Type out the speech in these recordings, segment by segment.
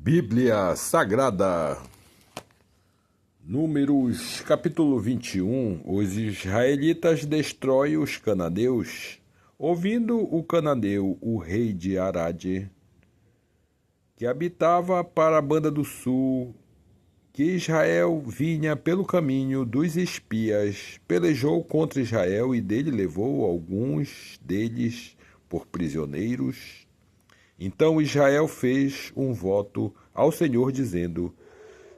Bíblia Sagrada, Números capítulo 21. Os israelitas destroem os cananeus. Ouvindo o cananeu, o rei de Arade, que habitava para a banda do sul, que Israel vinha pelo caminho dos espias, pelejou contra Israel e dele levou alguns deles por prisioneiros. Então Israel fez um voto ao Senhor, dizendo: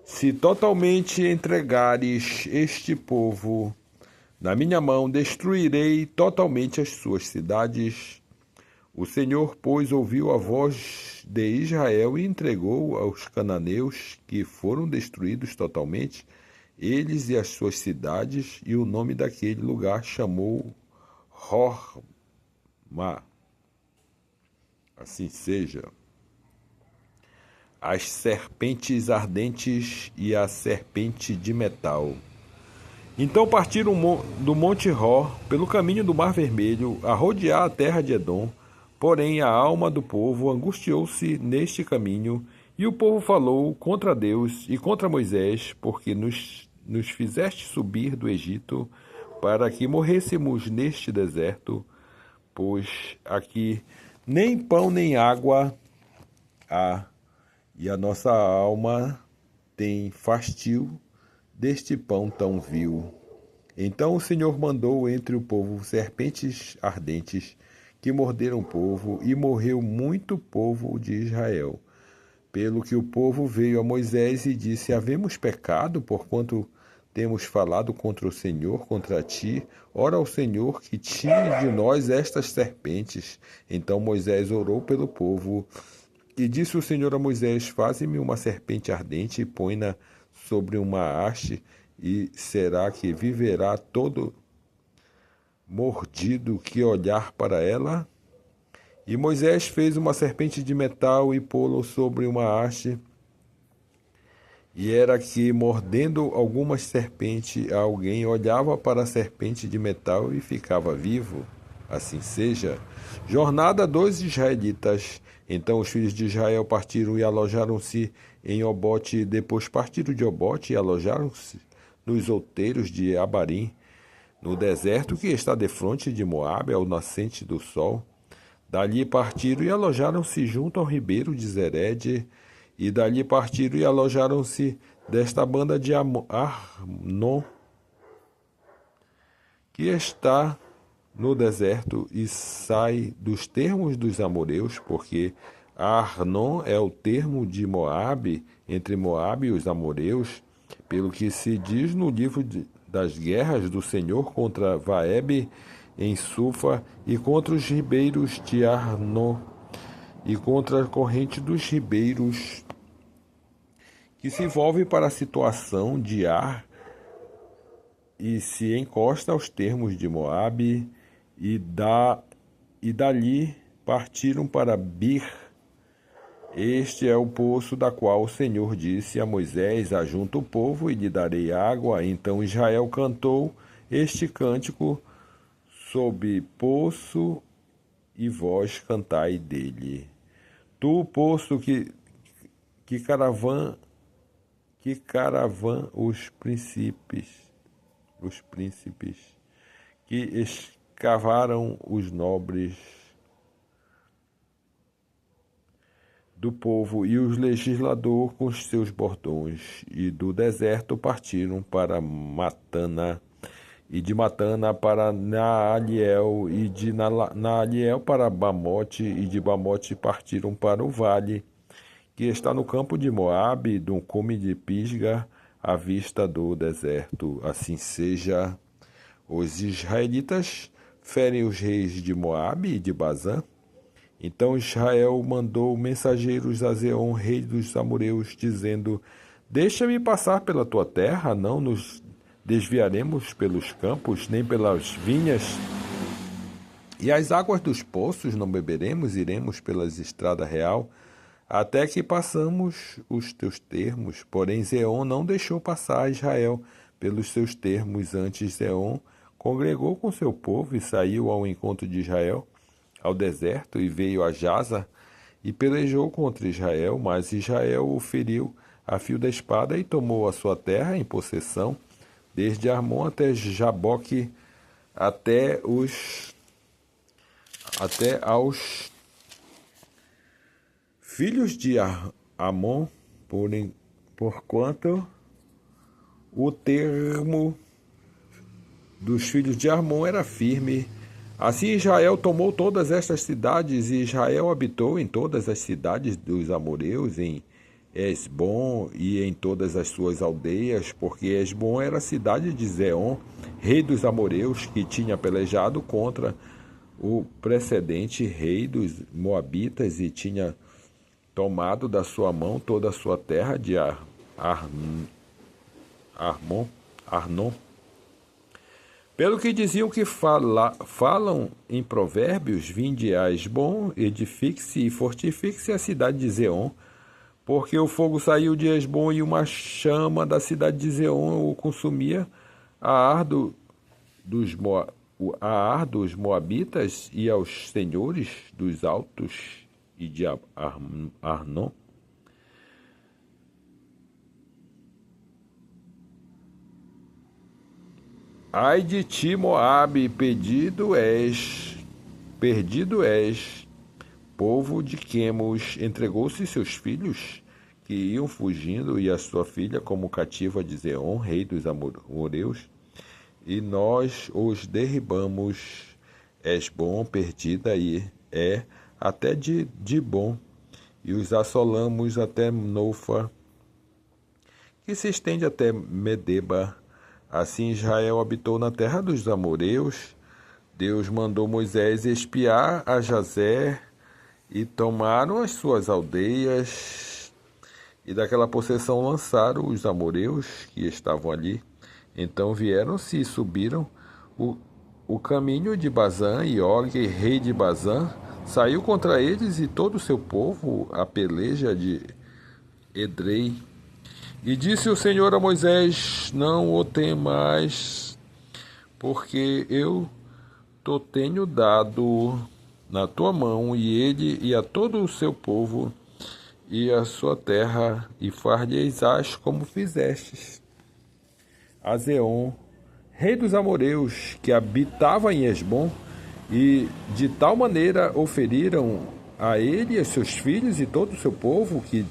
se totalmente entregares este povo na minha mão, destruirei totalmente as suas cidades. O Senhor, pois, ouviu a voz de Israel e entregou aos cananeus, que foram destruídos totalmente, eles e as suas cidades, e o nome daquele lugar chamou Hormá. Assim seja. As serpentes ardentes e a serpente de metal. Então partiram do Monte Hor, pelo caminho do Mar Vermelho, a rodear a terra de Edom. Porém, a alma do povo angustiou-se neste caminho, e o povo falou contra Deus e contra Moisés, porque nos fizeste subir do Egito, para que morrêssemos neste deserto, pois aqui nem pão nem água há, e a nossa alma tem fastio deste pão tão vil. Então o Senhor mandou entre o povo serpentes ardentes, que morderam o povo, e morreu muito povo de Israel. Pelo que o povo veio a Moisés e disse: havemos pecado, porquanto temos falado contra o Senhor, contra ti. Ora ao Senhor que tire de nós estas serpentes. Então Moisés orou pelo povo, e disse o Senhor a Moisés: faze-me uma serpente ardente e põe-na sobre uma haste, e será que viverá todo mordido que olhar para ela? E Moisés fez uma serpente de metal e pô-la sobre uma haste. E era que, mordendo alguma serpente, alguém olhava para a serpente de metal e ficava vivo. Assim seja. Jornada dos israelitas. Então os filhos de Israel partiram e alojaram-se em Obote, depois partiram de Obote e alojaram-se nos outeiros de Abarim, no deserto que está defronte de Moabe, ao nascente do sol. Dali partiram e alojaram-se junto ao ribeiro de Zered, e dali partiram e alojaram-se desta banda de Arnon, que está no deserto e sai dos termos dos amoreus, porque Arnon é o termo de Moabe, entre Moabe e os amoreus, pelo que se diz no livro das guerras do Senhor contra Vaeb em Sufa, e contra os ribeiros de Arnon, e contra a corrente dos ribeiros, que se envolve para a situação de Ar, e se encosta aos termos de Moabe, e dali partiram para Bir. Este é o poço da qual o Senhor disse a Moisés: ajunta o povo e lhe darei água. Então Israel cantou este cântico sob poço, e vós cantai dele. Tu, poço, que caravan os príncipes, que escavaram os nobres do povo e os legisladores com os seus bordões, e do deserto partiram para Matana, e de Matana para Naaliel, e de Naaliel para Bamote, e de Bamote partiram para o vale, que está no campo de Moabe, do cume de Pisga, à vista do deserto. Assim seja. Os israelitas ferem os reis de Moabe e de Bazã. Então Israel mandou mensageiros a Zeon, rei dos amoreus, dizendo: deixa-me passar pela tua terra, não nos desviaremos pelos campos, nem pelas vinhas, e as águas dos poços não beberemos, iremos pelas estradas real, até que passamos os teus termos. Porém Zeon não deixou passar Israel pelos seus termos. Antes Zeon congregou com seu povo e saiu ao encontro de Israel ao deserto, e veio a Jaza, e pelejou contra Israel, mas Israel o feriu a fio da espada e tomou a sua terra em possessão, desde Armon até Jaboque, até aos filhos de Amon, porquanto o termo dos filhos de Armon era firme. Assim Israel tomou todas estas cidades, e Israel habitou em todas as cidades dos amoreus, em Esbom e em todas as suas aldeias, porque Esbom era a cidade de Zeon, rei dos amoreus, que tinha pelejado contra o precedente rei dos moabitas e tinha tomado da sua mão toda a sua terra de Arnon. Pelo que diziam que falam em provérbios, vinde a Esbom, edifique-se e fortifique-se a cidade de Zeon, porque o fogo saiu de Esbom e uma chama da cidade de Zeon o consumia, a ar dos moabitas e aos senhores dos altos e de Arnon. Ai de ti, Moabe, perdido és, povo de Quemos, entregou-se seus filhos, que iam fugindo, e a sua filha como cativa de Zeon, rei dos amoreus, e nós os derribamos. Esbom, perdida é até de Dibom, e os assolamos até Nofa, que se estende até Medeba. Assim Israel habitou na terra dos amoreus. Deus mandou Moisés espiar a Jazer, e tomaram as suas aldeias, e daquela possessão lançaram os amoreus que estavam ali. Então vieram-se e subiram o caminho de Bazã, e Og, rei de Bazã, saiu contra eles e todo o seu povo, a peleja de Edrei. E disse o Senhor a Moisés: não o temais, porque eu te tenho dado na tua mão, e ele e a todo o seu povo e a sua terra, e far-lhes-ás como fizestes a Zeon, rei dos amoreus, que habitava em Esbom, e de tal maneira o feriram a ele e a seus filhos e todo o seu povo, que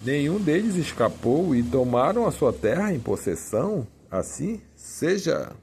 nenhum deles escapou, e tomaram a sua terra em possessão. Assim seja.